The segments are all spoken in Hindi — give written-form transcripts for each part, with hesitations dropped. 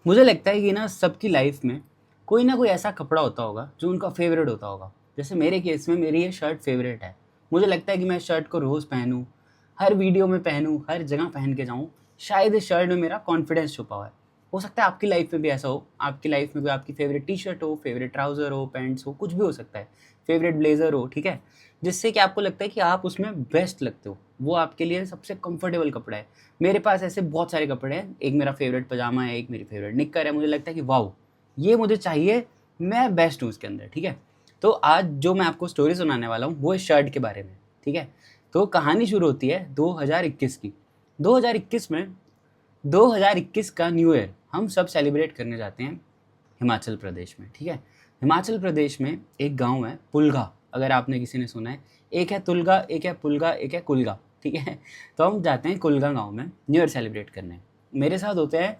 मुझे लगता है कि ना सबकी लाइफ में कोई ना कोई ऐसा कपड़ा होता होगा जो उनका फेवरेट होता होगा। जैसे मेरे केस में मेरी ये शर्ट फेवरेट है। मुझे लगता है कि मैं शर्ट को रोज़ पहनूं, हर वीडियो में पहनूं, हर जगह पहन के जाऊं। शायद इस शर्ट में मेरा कॉन्फिडेंस छुपा हुआ है। हो सकता है आपकी लाइफ में भी ऐसा हो। आपकी लाइफ में कोई आपकी फेवरेट टी शर्ट हो, फेवरेट ट्राउज़र हो, पैंट्स हो, कुछ भी हो सकता है। फेवरेट ब्लेज़र हो, ठीक है, जिससे कि आपको लगता है कि आप उसमें बेस्ट लगते हो। वो आपके लिए सबसे कंफर्टेबल कपड़ा है। मेरे पास ऐसे बहुत सारे कपड़े हैं। एक मेरा फेवरेट पजामा है, एक मेरी फेवरेट निक्कर है। मुझे लगता है कि वाओ, ये मुझे चाहिए, मैं बेस्ट हूँ इसके अंदर, ठीक है। तो आज जो मैं आपको स्टोरी सुनाने वाला हूँ वो इस शर्ट के बारे में, ठीक है। तो कहानी शुरू होती है 2021 की। 2021 में 2021 का न्यू ईयर हम सब सेलिब्रेट करने जाते हैं हिमाचल प्रदेश में, ठीक है। हिमाचल प्रदेश में एक गांव है पुलगा, अगर आपने किसी ने सुना है। एक है तुलगा, एक है पुलगा, एक है कुलगा, ठीक है। तो हम जाते हैं कुलगा गांव में न्यू ईयर सेलिब्रेट करने। मेरे साथ होते हैं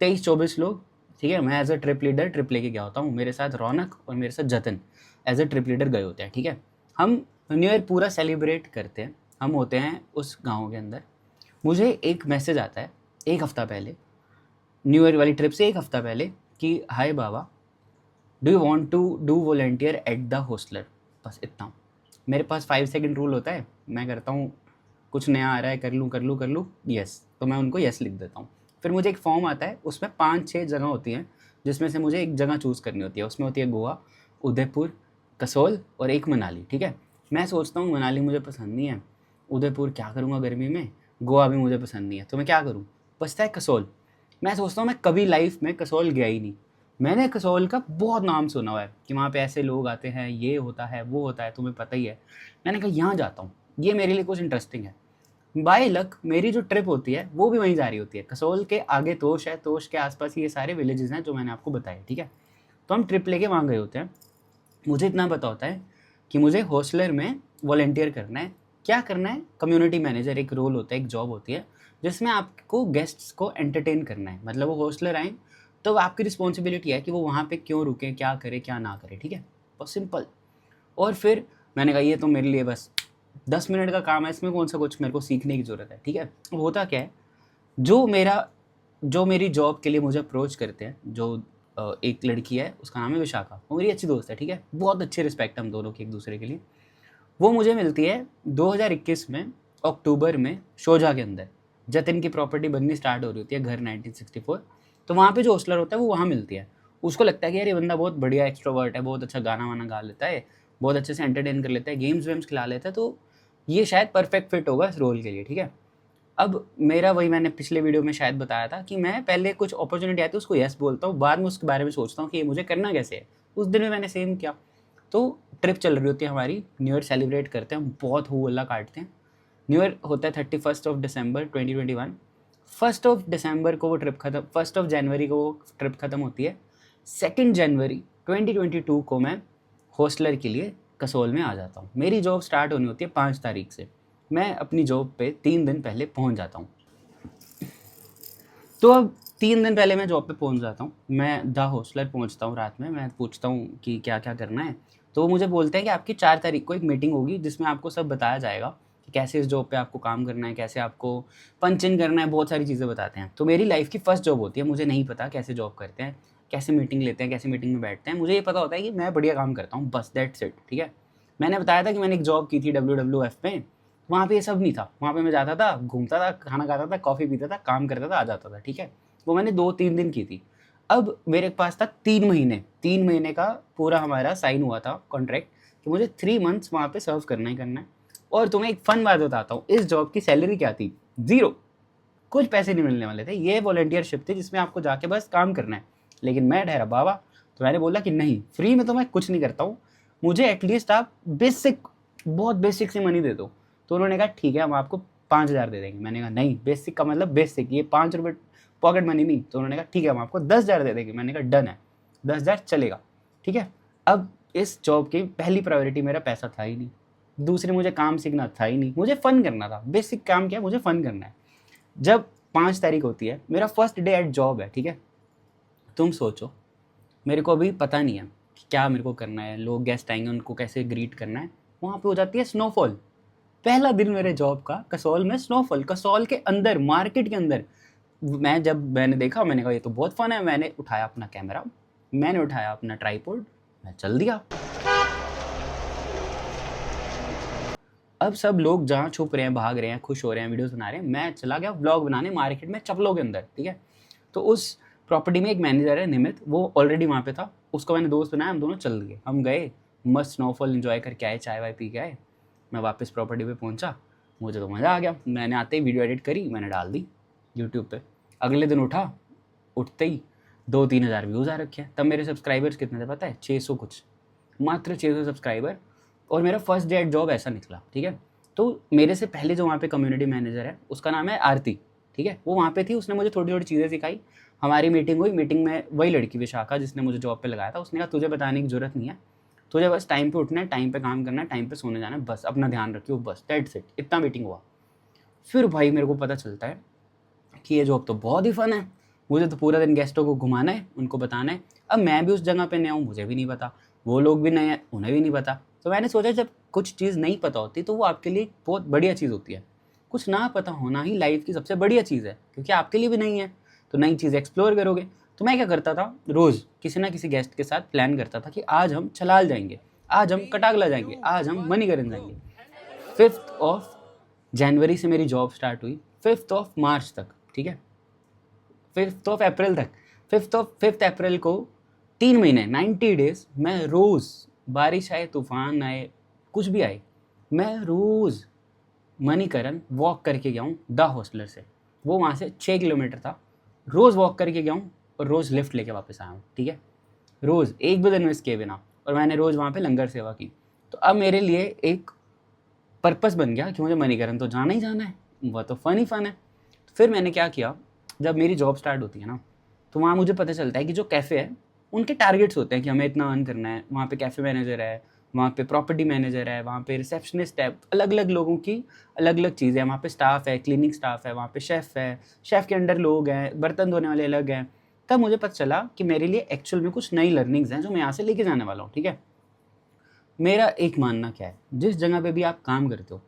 23-24 लोग, ठीक है। मैं as a trip leader trip लेके गया होता हूँ। मेरे साथ रौनक और मेरे साथ जतन एज अ ट्रिप लीडर गए होते हैं, ठीक है। हम न्यू ईयर पूरा सेलिब्रेट करते हैं। हम होते हैं उस गाँव के अंदर। मुझे एक मैसेज आता है एक हफ्ता पहले, न्यू ईयर वाली ट्रिप से एक हफ्ता पहले, कि हाय बाबा, do you want to do volunteer at the hosteller. बस इतना। मेरे पास 5 सेकेंड रूल होता है। मैं करता हूँ, कुछ नया आ रहा है, कर लूँ, यस, तो मैं उनको यस लिख देता हूँ। फिर मुझे एक फॉर्म आता है, उसमें 5-6 जगह होती हैं, जिसमें से मुझे एक जगह चूज़ करनी होती है। उसमें होती है गोवा, उदयपुर, कसोल और एक मनाली, ठीक है। मैं सोचता हूँ मनाली मुझे पसंद नहीं है, उदयपुर क्या करूँगा गर्मी में, गोवा भी मुझे पसंद नहीं है, तो मैं क्या करूँ, बचता है कसोल। मैं सोचता हूँ मैं कभी लाइफ में कसोल गया ही नहीं। मैंने कसौल का बहुत नाम सुना हुआ है कि वहाँ पे ऐसे लोग आते हैं, ये होता है, वो होता है, तुम्हें पता ही है। मैंने कहा यहाँ जाता हूँ, ये मेरे लिए कुछ इंटरेस्टिंग है। बाय लक मेरी जो ट्रिप होती है वो भी वहीं जा रही होती है। कसौल के आगे तोश है, तोश के आसपास ये सारे विलेजेस हैं जो मैंने आपको बताए, ठीक है। तो हम ट्रिप लेके वहाँ गए होते हैं। मुझे इतना पता होता है कि मुझे हॉस्टलर में वॉलेंटियर करना है। क्या करना है, कम्युनिटी मैनेजर एक रोल होता है, एक जॉब होती है, जिसमें आपको गेस्ट्स को एंटरटेन करना है। मतलब वो हॉस्टलर आए तो आपकी रिस्पॉन्सिबिलिटी है कि वो वहाँ पे क्यों रुकें, क्या करें, क्या ना करें, ठीक है। बस सिंपल। और फिर मैंने कहा ये तो मेरे लिए बस 10 मिनट का काम है, इसमें कौन सा कुछ मेरे को सीखने की ज़रूरत है, ठीक है। अब होता क्या है, जो मेरा जो मेरी जॉब के लिए मुझे अप्रोच करते हैं, जो एक लड़की है, उसका नाम है विशाखा, वो मेरी अच्छी दोस्त है, ठीक है। बहुत अच्छी रिस्पेक्ट हम दोनों की एक दूसरे के लिए। वो मुझे मिलती है 2021 में अक्टूबर में शोजा के अंदर। जतिन की प्रॉपर्टी बननी स्टार्ट हो रही होती है, घर 1964। तो वहाँ पे जो होस्टलर होता है वो वहाँ मिलती है। उसको लगता है कि यार ये बंदा बहुत बढ़िया एक्सट्रोवर्ट है, बहुत अच्छा गाना वाना गा लेता है, बहुत अच्छे से एंटरटेन कर लेता है, गेम्स वेम्स खिला लेता है, तो ये शायद परफेक्ट फिट होगा इस रोल के लिए, ठीक है। अब मेरा वही, मैंने पिछले वीडियो में शायद बताया था कि मैं पहले कुछ अपॉर्चुनिटी आती है उसको यस बोलता हूँ, बाद में उसके बारे में सोचता हूँ कि ये मुझे करना कैसे है। उस दिन में मैंने सेम किया। तो ट्रिप चल रही होती है हमारी, न्यू ईयर सेलिब्रेट करते हैं हम, बहुत हो हल्ला काटते हैं। न्यू ईयर होता है 31 दिसंबर 2021। 1 दिसंबर को वो ट्रिप खत्म, 1 जनवरी को वो ट्रिप खत्म होती है। 2 जनवरी 2022 को मैं हॉस्टलर के लिए कसोल में आ जाता हूँ। मेरी जॉब स्टार्ट होनी होती है 5 तारीख से। मैं अपनी जॉब पे 3 दिन पहले पहुँच जाता हूँ। तो अब 3 दिन पहले मैं जॉब पे पहुंच जाता हूँ। मैं द हॉस्टलर पहुंचता हूँ रात में। मैं पूछता हूँ कि क्या क्या करना है। तो वो मुझे बोलते हैं कि आपकी 4 तारीख को एक मीटिंग होगी जिसमें आपको सब बताया जाएगा कि कैसे इस जॉब पे आपको काम करना है, कैसे आपको पंच इन करना है, बहुत सारी चीज़ें बताते हैं। तो मेरी लाइफ की फर्स्ट जॉब होती है, मुझे नहीं पता कैसे जॉब करते हैं, कैसे मीटिंग लेते हैं, कैसे मीटिंग में बैठते हैं। मुझे ये पता होता है कि मैं बढ़िया काम करता हूँ, बस दैट्स इट, ठीक है। मैंने बताया था कि मैंने एक जॉब की थी WWF पे। वहाँ पे ये सब नहीं था। वहाँ पे मैं जाता था, घूमता था, खाना खाता था, कॉफ़ी पीता था, काम करता था, आ जाता था, ठीक है। वो मैंने 2-3 दिन की थी। अब मेरे पास था 3 महीने, 3 महीने का पूरा हमारा साइन हुआ था कॉन्ट्रैक्ट कि मुझे 3 मंथ्स वहाँ पे सर्व करना ही करना है। और तुम्हें एक फन बात बताता हूँ, इस जॉब की सैलरी क्या थी, ज़ीरो। कुछ पैसे नहीं मिलने वाले थे। ये वॉलंटियरशिप थी जिसमें आपको जाके बस काम करना है। लेकिन मैं ठहरा बाबा, तो मैंने बोला कि नहीं, फ्री में तो मैं कुछ नहीं करता हूँ, मुझे एटलीस्ट आप बेसिक, बहुत बेसिक सी मनी दे दो। तो उन्होंने कहा ठीक है, हम आपको 5,000 दे देंगे। मैंने कहा नहीं, बेसिक का मतलब बेसिक, ये 5 रुपये पॉकेट मनी नहीं। तो उन्होंने कहा ठीक है, हम आपको 10,000 दे देंगे। मैंने कहा डन है, 10,000 चलेगा, ठीक है। अब इस जॉब की पहली प्रायोरिटी मेरा पैसा था ही नहीं, दूसरी मुझे काम सीखना था ही नहीं, मुझे फ़न करना था। बेसिक काम क्या, मुझे फ़न करना है। जब 5 तारीख होती है, मेरा फर्स्ट डे एट जॉब है, ठीक है। तुम सोचो, मेरे को अभी पता नहीं है कि क्या मेरे को करना है, लोग गेस्ट आएंगे उनको कैसे ग्रीट करना है। वहाँ पे हो जाती है स्नोफॉल। पहला दिन मेरे जॉब का कसौल में स्नोफॉल, कसौल के अंदर, मार्केट के अंदर मैं जब मैंने देखा, मैंने कहा ये तो बहुत फन है, मैंने उठाया अपना कैमरा, मैंने उठाया अपना ट्राइपॉड, मैं चल दिया। अब सब लोग जहाँ छुप रहे हैं, भाग रहे हैं, खुश हो रहे हैं, वीडियोस बना रहे हैं, मैं चला गया व्लॉग बनाने मार्केट में चप्पलों के अंदर, ठीक है। तो उस प्रॉपर्टी में एक मैनेजर है निमित, वो ऑलरेडी वहाँ पे था, उसको मैंने दोस्त बनाया, हम दोनों चल दिए, हम गए, मस्त स्नोफॉल इन्जॉय करके आए, चाय वाय पी के आए। मैं वापस प्रॉपर्टी पे पहुँचा, मुझे तो मज़ा आ गया, मैंने आते ही वीडियो एडिट करी, मैंने डाल दी यूट्यूब पे। अगले दिन उठा, उठते ही 2-3 हज़ार व्यूज़ आ रखे हैं। तब मेरे सब्सक्राइबर्स कितने थे पता है? 600 कुछ, मात्र 600 सब्सक्राइबर। और मेरा फर्स्ट डे एट जॉब ऐसा निकला, ठीक है। तो मेरे से पहले जो वहाँ पे कम्युनिटी मैनेजर है, उसका नाम है आरती, ठीक है। वो वहाँ पे थी, उसने मुझे थोड़ी थोड़ी चीज़ें सिखाई। हमारी मीटिंग हुई, मीटिंग में वही लड़की विशाखा जिसने मुझे जॉब पे लगाया था, उसने कहा तुझे बताने की ज़रूरत नहीं है, तुझे बस टाइम पे उठना है, टाइम पे काम करना है, टाइम पे सोने जाना है, बस अपना ध्यान रखियो, बस दैट्स इट। इतना मीटिंग हुआ। फिर भाई मेरे को पता चलता है कि ये जॉब तो बहुत ही फन है, मुझे तो पूरा दिन गेस्टों को घुमाना है, उनको बताना है। अब मैं भी उस जगह पे नया हूँ, मुझे भी नहीं पता, वो लोग भी नए हैं, उन्हें भी नहीं पता। तो मैंने सोचा जब कुछ चीज़ नहीं पता होती तो वो आपके लिए बहुत बढ़िया चीज़ होती है। कुछ ना पता होना ही लाइफ की सबसे बढ़िया चीज़ है, क्योंकि आपके लिए भी नहीं है, तो नई चीज़ एक्सप्लोर करोगे। तो मैं क्या करता था, रोज़ किसी ना किसी गेस्ट के साथ प्लान करता था कि आज हम छलाल जाएंगे, आज हम कटागला जाएंगे, आज हम मणिकरण जाएंगे। 5 जनवरी से मेरी जॉब स्टार्ट हुई, 5 मार्च तक, ठीक है, 5 अप्रैल तक। 5 अप्रैल को 3 महीने 90 डेज मैं रोज़, बारिश आए, तूफान आए, कुछ भी आए, मैं रोज़ मणिकरण वॉक करके गया हूँ द हॉस्टलर से। वो वहाँ से 6 किलोमीटर था, रोज़ वॉक करके गया हूँ और रोज़ लिफ्ट लेके वापस आया हूँ, ठीक है। रोज़ एक भी दिन मिस किए बिना, और मैंने रोज़ वहाँ पे लंगर सेवा की। तो अब मेरे लिए एक पर्पस बन गया कि मुझे मणिकरण तो जाना ही जाना है, वह तो फ़न ही फ़न है। तो फिर मैंने क्या किया, जब मेरी जॉब स्टार्ट होती है ना, तो वहाँ मुझे पता चलता है कि जो कैफ़े है उनके टारगेट्स होते हैं कि हमें इतना अर्न करना है। वहाँ पे कैफ़े मैनेजर है, वहाँ पे प्रॉपर्टी मैनेजर है, वहाँ पे रिसेप्शनिस्ट है, अलग अलग लोगों की अलग अलग चीज़ें हैं। वहाँ पे स्टाफ है, क्लीनिंग स्टाफ है, वहाँ पे शेफ़ है, शेफ़ के अंडर लोग हैं, बर्तन धोने वाले अलग हैं। तब मुझे पता चला कि मेरे लिए एक्चुअल में कुछ नई लर्निंग्स हैं जो मैं यहाँ से लेके जाने वाला हूँ, ठीक है। मेरा एक मानना क्या है, जिस जगह पे भी आप काम करते हो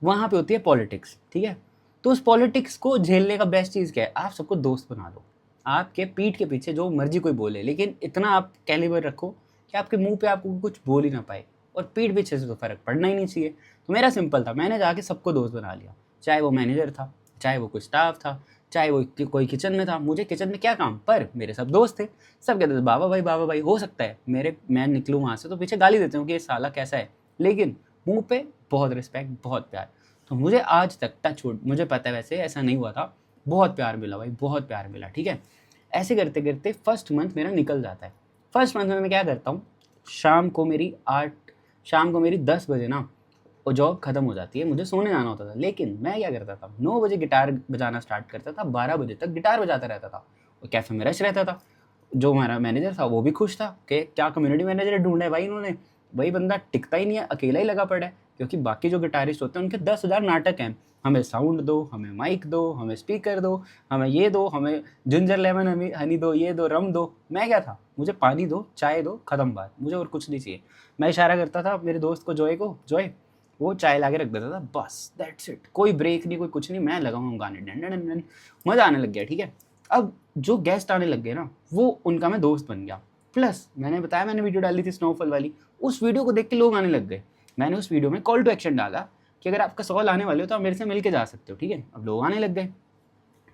वहाँ पे होती है पॉलिटिक्स, ठीक है। तो उस पॉलिटिक्स को झेलने का बेस्ट चीज़ क्या है, आप सबको दोस्त बना लो। आपके पीठ के पीछे जो मर्जी कोई बोले, लेकिन इतना आप कैलिबर रखो कि आपके मुंह पे आपको कुछ बोल ही ना पाए, और पीठ पीछे से तो फ़र्क पड़ना ही नहीं चाहिए। तो मेरा सिंपल था, मैंने जाके सबको दोस्त बना लिया, चाहे वो मैनेजर था, चाहे वो कोई स्टाफ था, चाहे वो कोई किचन में था। मुझे किचन में क्या काम, पर मेरे सब दोस्त थे, सब कहते थे बाबा भाई। हो सकता है मैं निकलूँ वहाँ से तो पीछे गाली देते हूँ कि ये साला कैसा है, लेकिन मुंह पे बहुत रिस्पेक्ट, बहुत प्यार। तो मुझे आज तक टच वुड, मुझे पता है वैसे ऐसा नहीं हुआ था, बहुत प्यार मिला भाई, बहुत प्यार मिला, ठीक है। ऐसे करते करते फर्स्ट मंथ मेरा निकल जाता है। फर्स्ट मंथ में मैं क्या करता हूँ, शाम को मेरी 10 बजे ना वो जॉब खत्म हो जाती है, मुझे सोने जाना होता था। लेकिन मैं क्या करता था, 9 बजे गिटार बजाना स्टार्ट करता था, 12 बजे तक गिटार बजाता रहता था, और कैफ़े में रश रहता था। जो हमारा मैनेजर था वो भी खुश था कि क्या कम्युनिटी मैनेजर ढूंढा है भाई इन्होंने, भाई बंदा टिकता ही नहीं है, अकेला ही लगा पड़ा है। क्योंकि बाकी जो गिटारिस्ट होते हैं उनके 10,000 नाटक हैं, हमें साउंड दो, हमें माइक दो, हमें स्पीकर दो, हमें ये दो, हमें जिंजर लेमन हनी दो, ये दो, रम दो। मैं क्या था, मुझे पानी दो, चाय दो, ख़त्म बात, मुझे और कुछ नहीं चाहिए। मैं इशारा करता था मेरे दोस्त को, जॉय, वो चाय ला के रख देता था, बस दैट्स इट। कोई ब्रेक नहीं, कोई कुछ नहीं, मैं लगा हूँ गाने, डन डन डन, मज़ा आने लग गया, ठीक है। अब जो गेस्ट आने लग गए ना, वो उनका मैं दोस्त बन गया। प्लस मैंने बताया मैंने वीडियो डाली थी स्नोफॉल वाली, उस वीडियो को देख के लोग आने लग गए। मैंने उस वीडियो में कॉल टू एक्शन डाला कि अगर आपका सवाल आने वाले हो तो आप मेरे से मिल के जा सकते हो, ठीक है। अब लोग आने लग गए।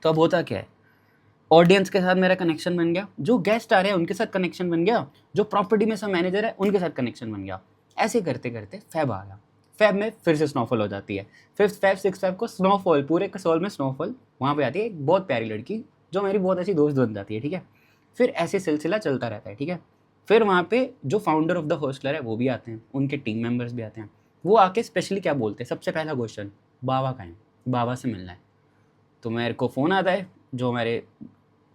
तो अब होता क्या है, ऑडियंस के साथ मेरा कनेक्शन बन गया, जो गेस्ट आ रहे हैं उनके साथ कनेक्शन बन गया, जो प्रॉपर्टी में सब मैनेजर है उनके साथ कनेक्शन बन गया। ऐसे करते करते फेब आ गया। फेब में फिर से स्नोफॉल हो जाती है। 5 फेब 6 फेब को स्नोफॉल, पूरे कसौल में स्नोफॉल, वहाँ पे आती है एक बहुत प्यारी लड़की जो मेरी बहुत अच्छी दोस्त बन जाती है, ठीक है। फिर ऐसे सिलसिला चलता रहता है, ठीक है। फिर वहाँ पे जो फाउंडर ऑफ द हॉस्टलर है वो भी आते हैं, उनके टीम मेंबर्स भी आते हैं। वो आके स्पेशली क्या बोलते हैं, सबसे पहला क्वेश्चन, बाबा कहाँ है, बाबा से मिलना है। तो मेरे को फ़ोन आता है, जो हमारे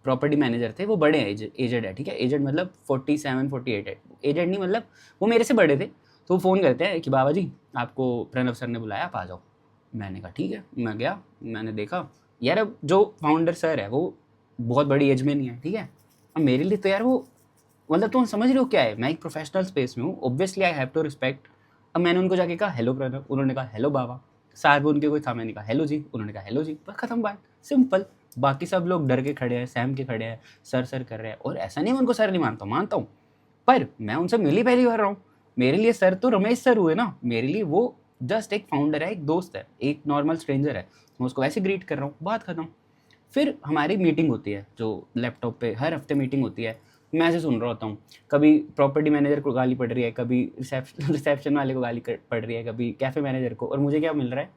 प्रॉपर्टी मैनेजर थे वो बड़े हैं, एजेड है, ठीक है। एजेड मतलब 47-48 है, एजेड नहीं मतलब वो मेरे से बड़े थे। तो वो फ़ोन करते हैं कि बाबा जी आपको प्रणव सर ने बुलाया, आप आ जाओ। मैंने कहा ठीक है, मैं गया, मैंने देखा यार अब जो फाउंडर सर है वो बहुत बड़ी एज में नहीं है, ठीक है। अब मेरे लिए तो यार वो, मतलब तुम समझ रहे हो क्या है, मैं एक प्रोफेशनल स्पेस में हूँ, obviously I have to respect. अब मैंने उनको जाके कहा हेलो प्रणव, उन्होंने कहा हेलो बाबा। साथ में उनके कोई था, मैंने कहा हेलो जी, उन्होंने कहा हेलो जी, बस खत्म बात, सिंपल। बाकी सब लोग डर के खड़े हैं, सहम के खड़े हैं, सर कर रहे हैं। और ऐसा नहीं मैं उनको सर नहीं मानता हूँ, पर मैं उनसे मिल ही पहली बार रहा हूँ। मेरे लिए सर तो रमेश सर हुए ना, मेरे लिए वो जस्ट एक फाउंडर है, एक दोस्त है, एक नॉर्मल स्ट्रेंजर है। मैं उसको वैसे ग्रीट कर रहा हूँ, बात खत्म। फिर हमारी मीटिंग होती है, जो लैपटॉप पे हर हफ्ते मीटिंग होती है। मैं ऐसे सुन रहा होता हूँ, कभी प्रॉपर्टी मैनेजर को गाली पड़ रही है, कभी रिसेप्शन वाले को गाली पड़ रही है, कभी कैफ़े मैनेजर को। और मुझे क्या मिल रहा है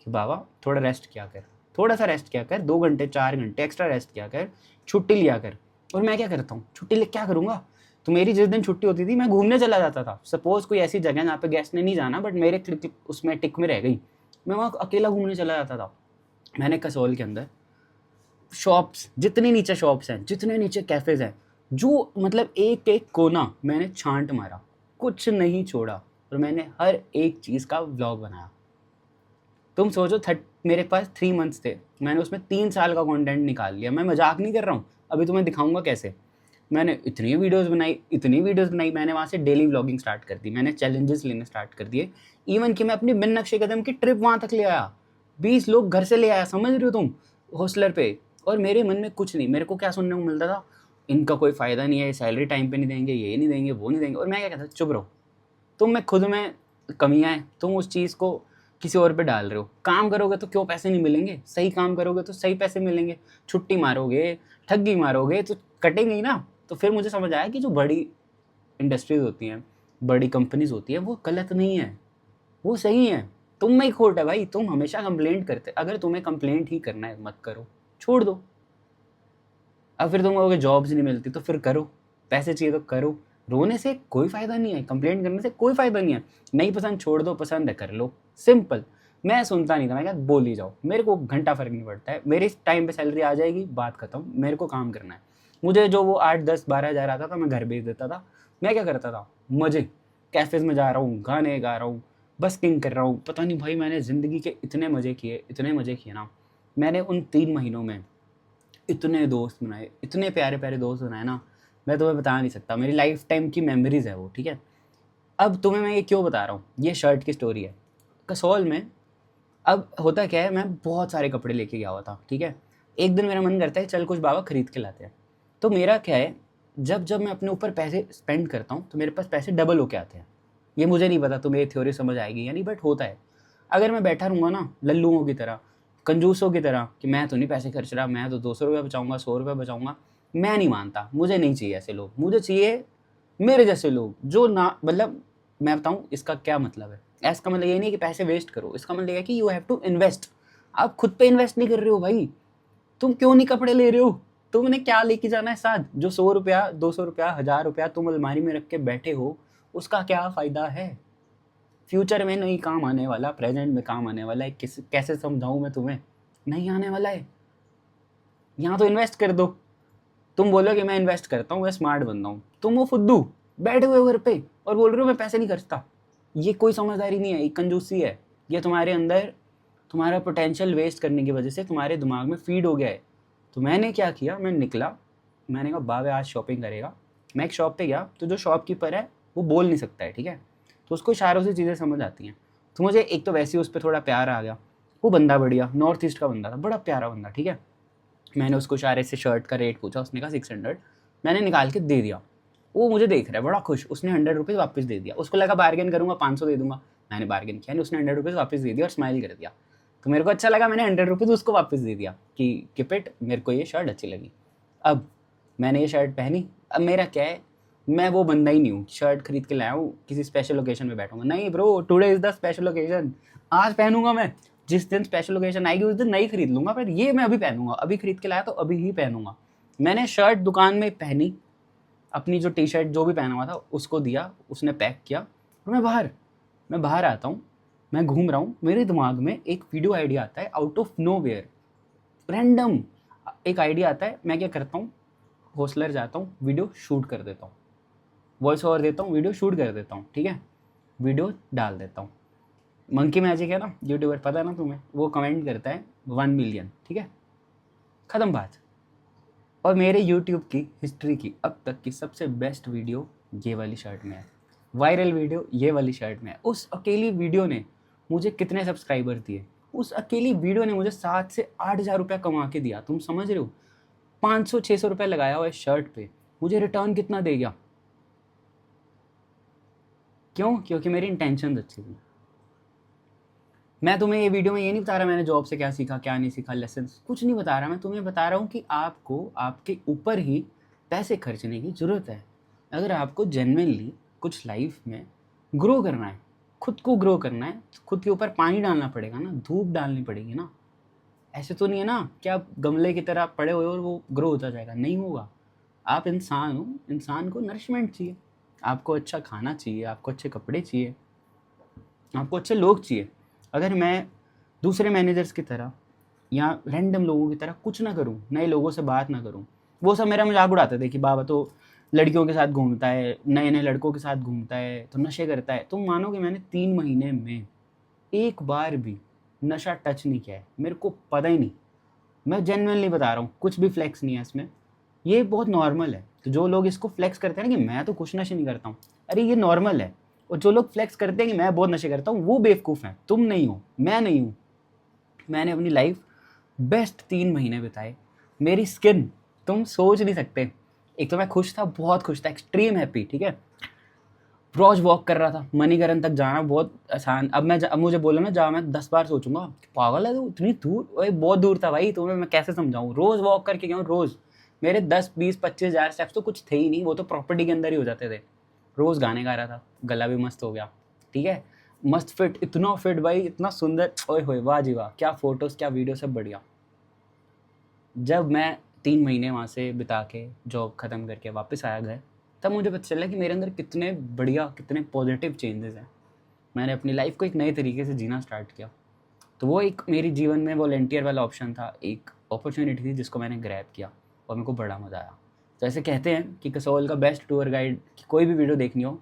कि बाबा थोड़ा रेस्ट किया कर, थोड़ा सा रेस्ट किया कर, 2 घंटे 4 घंटे एक्स्ट्रा रेस्ट किया कर, छुट्टी लिया कर। और मैं क्या करता हूँ, छुट्टी ले क्या करूँगा? तो मेरी जिस दिन छुट्टी होती थी मैं घूमने चला जाता था। सपोज कोई ऐसी जगह जहाँ पे गेस्ट ने नहीं जाना बट मेरे उसमें टिक में रह गई, मैं वहाँ अकेला घूमने चला जाता था। मैंने कसौल के अंदर शॉप्स, जितनी नीचे शॉप्स हैं, जितने नीचे कैफ़ेज़ हैं, जो मतलब एक एक कोना मैंने छांट मारा, कुछ नहीं छोड़ा। और मैंने हर एक चीज़ का व्लॉग बनाया। तुम सोचो, मेरे पास 3 मंथ्स थे, मैंने उसमें 3 साल का कंटेंट निकाल लिया। मैं मजाक नहीं कर रहा हूँ, अभी तुम्हें दिखाऊंगा कैसे। मैंने इतनी वीडियोस बनाई, मैंने वहाँ से डेली व्लॉगिंग स्टार्ट कर दी, मैंने चैलेंजेस लेने स्टार्ट कर दिए। इवन कि मैं अपनी बिन नक्शे कदम की ट्रिप वहाँ तक ले आया, 20 लोग घर से ले आया, समझ रहे हो तुम, हॉस्टलर पे। और मेरे मन में कुछ नहीं, मेरे को क्या सुनने को मिलता था, इनका कोई फ़ायदा नहीं है, सैलरी टाइम पे नहीं देंगे, ये नहीं देंगे, वो नहीं देंगे। और मैं क्या कहता, चुप रहो, तुम में खुद में कमियाँ हैं, तुम उस चीज़ को किसी और पे डाल रहे हो। काम करोगे तो क्यों पैसे नहीं मिलेंगे? सही काम करोगे तो सही पैसे मिलेंगे। छुट्टी मारोगे, ठगी मारोगे तो कटेंगे ही ना। तो फिर मुझे समझ आया कि जो बड़ी इंडस्ट्रीज होती हैं, बड़ी कंपनीज होती हैं, वो गलत नहीं है, वो सही है। तुम में ही खोट है भाई, तुम हमेशा कंप्लेंट करते। अगर तुम्हें कंप्लेंट ही करना है, मत करो, छोड़ दो। अब फिर तुम कहोगे जॉब्स नहीं मिलती, तो फिर करो, पैसे चाहिए तो करो। रोने से कोई फ़ायदा नहीं है, कंप्लेंट करने से कोई फ़ायदा नहीं है। नहीं पसंद छोड़ दो, पसंद है कर लो, सिंपल। मैं सुनता नहीं था, मैं क्या बोल ही जाओ, मेरे को घंटा फ़र्क नहीं पड़ता है। मेरी टाइम पे सैलरी आ जाएगी, बात खत्म, मेरे को काम करना है। मुझे जो वो 8 10 12 हज़ार आता था, मैं घर भेज देता था। मैं क्या करता था, मज़े, कैफ़ेज़ में जा रहा हूँ, गाने गा रहा हूँ, बस्किंग कर रहा हूँ। पता नहीं भाई, मैंने ज़िंदगी के इतने मज़े किए ना। मैंने उन 3 महीनों में इतने दोस्त बनाए, इतने प्यारे प्यारे दोस्त बनाए ना, मैं तुम्हें बता नहीं सकता। मेरी लाइफ टाइम की मेमोरीज़ है वो, ठीक है। अब तुम्हें मैं ये क्यों बता रहा हूँ, ये शर्ट की स्टोरी है। कसौल में अब होता क्या है, मैं बहुत सारे कपड़े लेके गया हुआ था, ठीक है। एक दिन मेरा मन करता है चल कुछ बाबा खरीद के लाते हैं। तो मेरा क्या है, जब जब मैं अपने ऊपर पैसे स्पेंड करता हूँ तो मेरे पास पैसे डबल होके आते हैं। ये मुझे नहीं पता तुम्हें ये थ्योरी समझ आएगी या नहीं, बट होता है। अगर मैं बैठा रहूँगा ना लल्लुओं की तरह, कंजूसों की तरह, कि मैं तो नहीं पैसे खर्च रहा, मैं तो 200 रुपये बचाऊँगा, 100 रुपये बचाऊँगा, मैं नहीं मानता। मुझे नहीं चाहिए ऐसे लोग, मुझे चाहिए मेरे जैसे लोग जो ना, मतलब मैं बताऊँ इसका क्या मतलब है। इसका मतलब ये नहीं कि पैसे वेस्ट करो, इसका मतलब ये है कि यू हैव टू इन्वेस्ट। आप खुद पे इन्वेस्ट नहीं कर रहे हो भाई, तुम क्यों नहीं कपड़े ले रहे हो? तुमने क्या लेके जाना है साथ? जो 100 रुपया, 200 रुपया, 1000 रुपया तुम अलमारी में रख के बैठे हो, उसका क्या फ़ायदा है? फ्यूचर में नहीं काम आने वाला, प्रेजेंट में काम आने वाला है। कैसे समझाऊँ मैं तुम्हें, नहीं आने वाला है। यहाँ तो इन्वेस्ट कर दो। तुम बोलो कि मैं इन्वेस्ट करता हूँ, मैं स्मार्ट बंदा हूँ, तुम वो फुद्दू बैठे हुए हो घर पे और बोल रहे हो मैं पैसे नहीं खर्चता। ये कोई समझदारी नहीं है, ये कंजूसी है। ये तुम्हारे अंदर तुम्हारा पोटेंशियल वेस्ट करने की वजह से तुम्हारे दिमाग में फीड हो गया है। तो मैंने क्या किया, मैं निकला, मैंने कहा बाबा आज शॉपिंग करेगा। मैं एक शॉप पे गया, तो जो शॉपकीपर है वो बोल नहीं सकता है, ठीक है, तो उसको इशारों से चीज़ें समझ आती हैं। तो मुझे एक तो वैसे ही उस पर थोड़ा प्यार आ गया। वो बंदा बढ़िया, नॉर्थ ईस्ट का बंदा था, बड़ा प्यारा बंदा, ठीक है। मैंने उसको इशारे से शर्ट का रेट पूछा, उसने कहा 600। मैंने निकाल के दे दिया। वो मुझे देख रहा है बड़ा खुश, उसने 100 रुपीज़ वापस दे दिया। उसको लगा बार्गेन करूँगा, 500 दे दूंगा। मैंने बार्गेन किया नहीं, उसने 100 रुपीज़ वापस दे दिया और स्माइल कर दिया। तो मेरे को अच्छा लगा, मैंने 100 रुपीज़ उसको वापस दे दिया कि कीप इट, मेरे को ये शर्ट अच्छी लगी। अब मैंने ये शर्ट पहनी। अब मेरा क्या है, मैं वो बंदा ही नहीं हूँ शर्ट खरीद के लाया हूँ किसी स्पेशल ओकेशन में बैठूंगा। नहीं bro, today is the special occasion, आज पहनूंगा मैं। जिस दिन स्पेशल ओकेजन आएगी उस दिन नहीं खरीद लूँगा, पर ये मैं अभी पहनूंगा, अभी खरीद के लाया तो अभी ही पहनूंगा। मैंने शर्ट दुकान में पहनी, अपनी जो टी शर्ट जो भी पहना हुआ था उसको दिया, उसने पैक किया, और मैं बाहर आता हूँ, मैं घूम रहा हूँ, मेरे दिमाग में एक वीडियो आइडिया आता है out of nowhere, random एक आइडिया आता है। मैं क्या करता हूँ, हॉस्टलर जाता हूँ, वीडियो शूट कर देता हूँ, वॉइस ओवर देता हूँ, वीडियो शूट कर देता हूँ, ठीक है, वीडियो डाल देता हूँ। मंकी मैजिक है ना यूट्यूबर, पता है ना तुम्हें, वो कमेंट करता है 1 मिलियन, ठीक है, ख़त्म बात। और मेरे यूट्यूब की हिस्ट्री की अब तक की सबसे बेस्ट वीडियो ये वाली शर्ट में है, वायरल वीडियो ये वाली शर्ट में है। उस अकेली वीडियो ने मुझे कितने सब्सक्राइबर दिए, उस अकेली वीडियो ने मुझे 7 से 8 हज़ार रुपया कमा के दिया। तुम समझ रहे हो? 500-600 रुपये लगाया हुआ है शर्ट पे, मुझे रिटर्न कितना दे गया? क्यों? क्योंकि मेरी इंटेंशन अच्छी थी। मैं तुम्हें ये वीडियो में ये नहीं बता रहा मैंने जॉब से क्या सीखा क्या नहीं सीखा, लेसन्स कुछ नहीं बता रहा। मैं तुम्हें बता रहा हूँ कि आपको आपके ऊपर ही पैसे खर्चने की ज़रूरत है। अगर आपको जेन्युइनली कुछ लाइफ में ग्रो करना है, खुद को ग्रो करना है, तो खुद के ऊपर पानी डालना पड़ेगा ना, धूप डालनी पड़ेगी ना। ऐसे तो नहीं है ना कि आप गमले की तरह पड़े हुए और वो ग्रो होता जाएगा, नहीं होगा। आप इंसान हो, इंसान को नरिशमेंट चाहिए, आपको अच्छा खाना चाहिए, आपको अच्छे कपड़े चाहिए, आपको अच्छे लोग चाहिए। अगर मैं दूसरे मैनेजर्स की तरह या रैंडम लोगों की तरह कुछ ना करूं, नए लोगों से बात ना करूं, वो सब मेरा मजाक उड़ाते थे कि बाबा तो लड़कियों के साथ घूमता है, नए नए लड़कों के साथ घूमता है, तो नशे करता है। तुम मानोगे मैंने 3 महीने में एक बार भी नशा टच नहीं किया है, मेरे को पता ही नहीं। मैं जेन्युइनली बता रहा हूँ, कुछ भी फ्लेक्स नहीं है इसमें, ये बहुत नॉर्मल है। तो जो लोग इसको फ्लेक्स करते हैं ना कि मैं तो कुछ नशे नहीं करता हूँ, अरे ये नॉर्मल है। और जो लोग फ्लेक्स करते हैं कि मैं बहुत नशे करता हूँ, वो बेवकूफ़ हैं। तुम नहीं हो, मैं नहीं हूँ। मैंने अपनी लाइफ बेस्ट 3 महीने बिताए। मेरी स्किन तुम सोच नहीं सकते। एक तो मैं खुश था, बहुत खुश था, एक्सट्रीम हैप्पी, ठीक है। रोज वॉक कर रहा था, मणिकरण तक जाना बहुत आसान। अब मुझे बोलो ना जहाँ, मैं 10 बार सोचूंगा पागल है तू, इतनी दूर? भाई बहुत दूर था भाई, तुम्हें मैं कैसे समझाऊँ। रोज़ वॉक करके गया हूँ, रोज़। मेरे 10-20-25 हज़ार स्टेप्स तो कुछ थे ही नहीं, वो तो प्रॉपर्टी के अंदर ही हो जाते थे। रोज़ गाने गा रहा था, गला भी मस्त हो गया, ठीक है। मस्त फिट, इतना फिट भाई, इतना सुंदर, ओए होए वाह जी वाह, क्या फोटोज़ क्या वीडियो, सब बढ़िया। जब मैं 3 महीने वहाँ से बिता के जॉब ख़त्म करके वापस आया घर, तब मुझे पता चला कि मेरे अंदर कितने बढ़िया, कितने पॉजिटिव चेंजेस हैं। मैंने अपनी लाइफ को एक नए तरीके से जीना स्टार्ट किया। तो वो एक मेरे जीवन में वॉलंटियर वाला ऑप्शन था, एक अपॉर्चुनिटी थी जिसको मैंने ग्रैब किया और मेरे को बड़ा मज़ा आया। तो ऐसे कहते हैं कि कसोल का बेस्ट टूर गाइड की कोई भी वीडियो देखनी हो,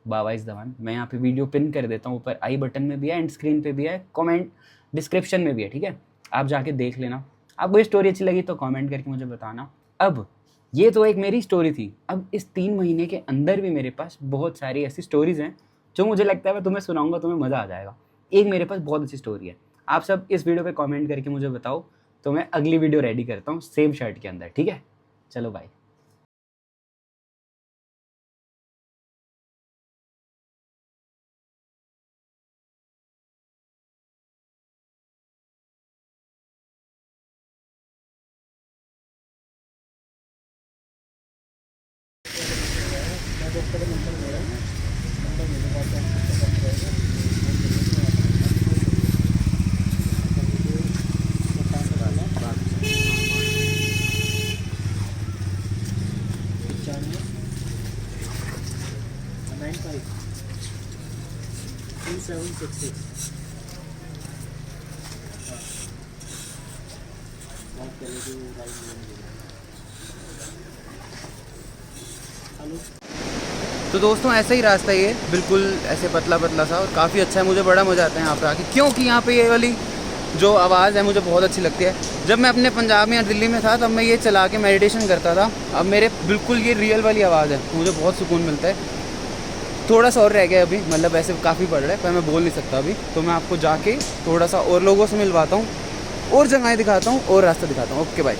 बाबा इज़ द वन। मैं यहाँ पे वीडियो पिन कर देता हूँ, ऊपर आई बटन में भी है, एंड स्क्रीन पे भी है, कमेंट डिस्क्रिप्शन में भी है, ठीक है। आप जाके देख लेना। आपको ये स्टोरी अच्छी लगी तो कमेंट करके मुझे बताना। अब ये तो एक मेरी स्टोरी थी, अब इस 3 महीने के अंदर भी मेरे पास बहुत सारी ऐसी स्टोरीज़ हैं जो मुझे लगता है मैं तुम्हें सुनाऊंगा, तुम्हें मज़ा आ जाएगा। एक मेरे पास बहुत अच्छी स्टोरी है, आप सब इस वीडियो पे कमेंट करके मुझे बताओ, तो मैं अगली वीडियो रेडी करता हूँ सेम शर्ट के अंदर, ठीक है। चलो बाय। तो दोस्तों ऐसा ही रास्ता ये, बिल्कुल ऐसे पतला पतला सा, और काफ़ी अच्छा है। मुझे बड़ा मज़ा आता है यहाँ पे आके, क्योंकि यहाँ पे ये वाली जो आवाज़ है मुझे बहुत अच्छी लगती है। जब मैं अपने पंजाब में या दिल्ली में था तब मैं ये चला के मेडिटेशन करता था। अब मेरे बिल्कुल ये रियल वाली आवाज़ है, मुझे बहुत सुकून मिलता है। थोड़ा सा और रह गया अभी, मतलब ऐसे काफ़ी पड़ रहा है पर मैं बोल नहीं सकता अभी, तो मैं आपको जाके थोड़ा सा और लोगों से मिलवाता हूँ, और जगहें दिखाता हूँ, और रास्ता दिखाता हूँ। Okay bye.